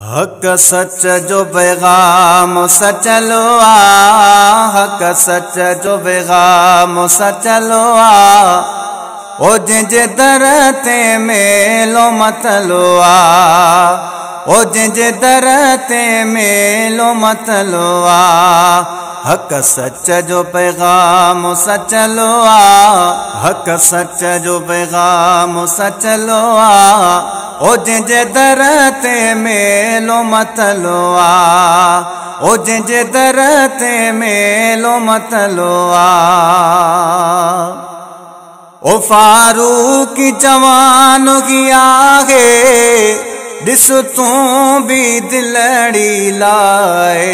हक सच जो पैगाम सचलो आ, हक सच जो पैगाम सचलो आ, ओ जिंजे दर ते मेलो मतलो आ, ओ जिंजे दर ते मेलो मतलो आ। हक सच जो पैगाम सचलो आ, हक सच जो पैगाम सचलो आ, ओ जिंजे दर ते मेलो मतलो आ, ओ जिंजे दर ते मेलो मतलो आ। ओ फारूक जवान गया है, दिस तू भी दिलड़ी लाए।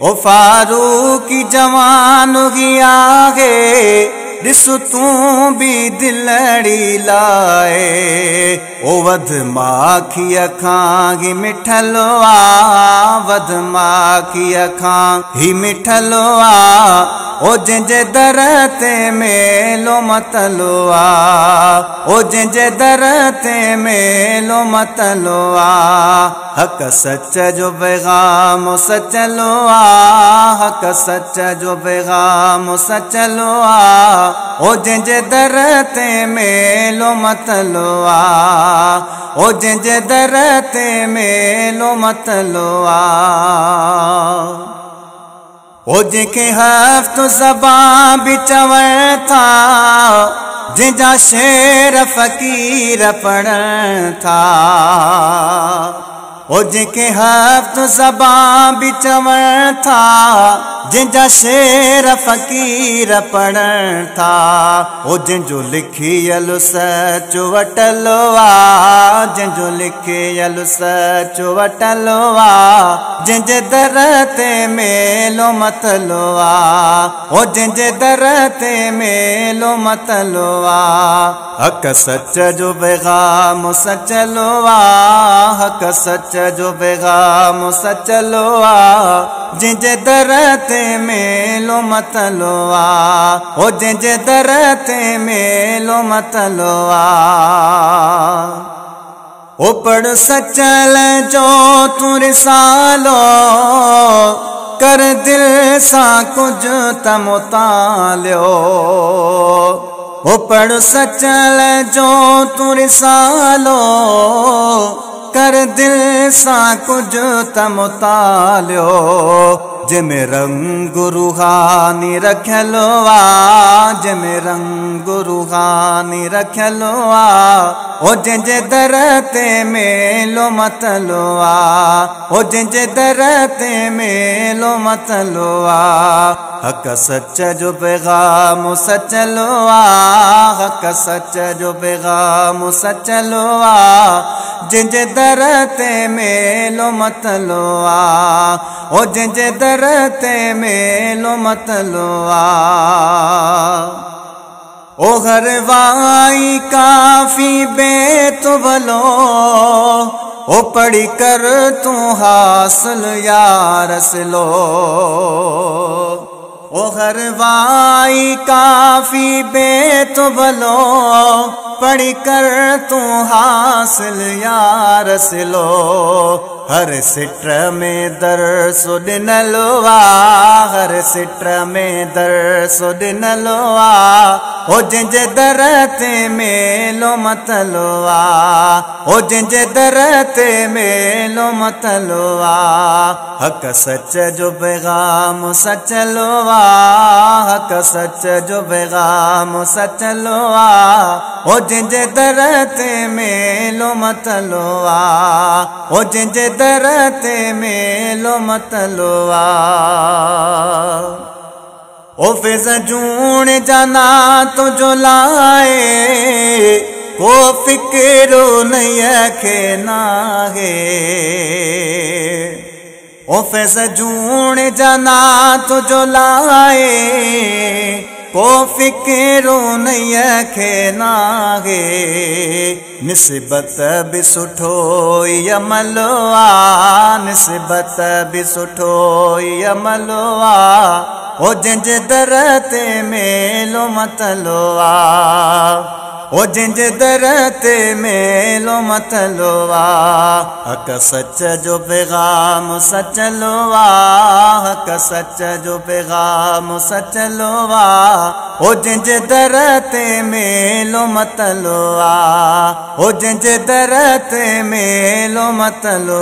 ओ फारूक जवान गया है, दिस तू भी दिलड़ी लाए। ओ वध माखी अखां ही मिठलो आ, वध माखी अखां ही मिठलो आ, ओ जिंजे दर ते मेलो मतलो आ, ओ जिंजे दर ते मेलो मतलो आ। हक सच जो पैगाम सचलो आ, हक सच जो पैगाम सचलो आ, ओ जिंजे दर ते मेलो मतलो आ, ओ जिंजे दर ते मेलो मतलो आ। ओ जिनके हफ्त ज़बां भी चवण था, जिंजा शेर फ़कीर पढ़ण था। ओ जिनके हफ्त ज़बां भी चवण था, जिंजा शेर फ़कीर पढ़ण था। ओ जिंजो लिखियल सच वटलो आ, जिंजो लिखियल सच वटलो आ, जिंजे दर ते मेलो मतलो आ, ओ जिंजे दर ते मेलो मतलो आ। हक सच जो पैगाम सचलो आ, हक सच जो पैगाम सचलो आ, जिंजे दर ते मेलो मतलो आ, ओ जिंजे दर ते मेलो मतलो आ। ओ पढ़ सचल जो तू रिसालो, कर दिल सा कुछ तमुतालियो। ओ पढ़ सचल जो तू रिसालो, कर दिल सा कुछ तमुतालियो। जिमें रंग रूहानी रखलो आ, जिमें रंग रूहानी रखलो आ, ओ जिंजे दर ते मेलो मतलो आ, ओ जिंजे दर ते मेलो मतलो आ। हक सच जो पैगाम सचलो आ, हक सच जो पैगाम सचलो आ, जिंजे दर ते मेलो मतलो आ, ओ जिंजे दर ते मेलो मतलो आ। ओ हर वाई काफी बेत भलो, ओ पढ़ी कर तू हासिल Yaris low. O her why काफी बेत भलो, पढ़ी कर तू हासिल यारस लो। हर सिट्र में दर्स ॾिनलो आ, हर सिट्र में दर्स ॾिनलो आ, ओ जिंजे दर ते मेलो मतलो आ, ओ जिंजे दर ते मेलो मतलो आ। हक सच जो पैगाम सचलो आ, हक सच जो पैगाम सचलो आ, ओ जिंजे दर ते मेलो मतलो आ, ओ जिंजे दर ते मेलो मतलो आ। ओ फिज़ जूण जाना तुझो लाए, को फिक्रो नहीं खे नाहे। ओ फिज़ जूण जाना तुझो लाए, को फिक्रो नहीं खे नाहे। निस्बत भी सुठो अमलो आ, निस्बत भी सुठो अमलो आ, ओ जिंजे दर ते मेलो मतलो आ। ओ जिंजे दर ते मेलो मतलो हक सच जो पैगाम सचलो हक सच जो पैगाम सचलो ओ जिंजे दर ते मेलो मतलो ओ जिंजे दर ते मेलो मतलो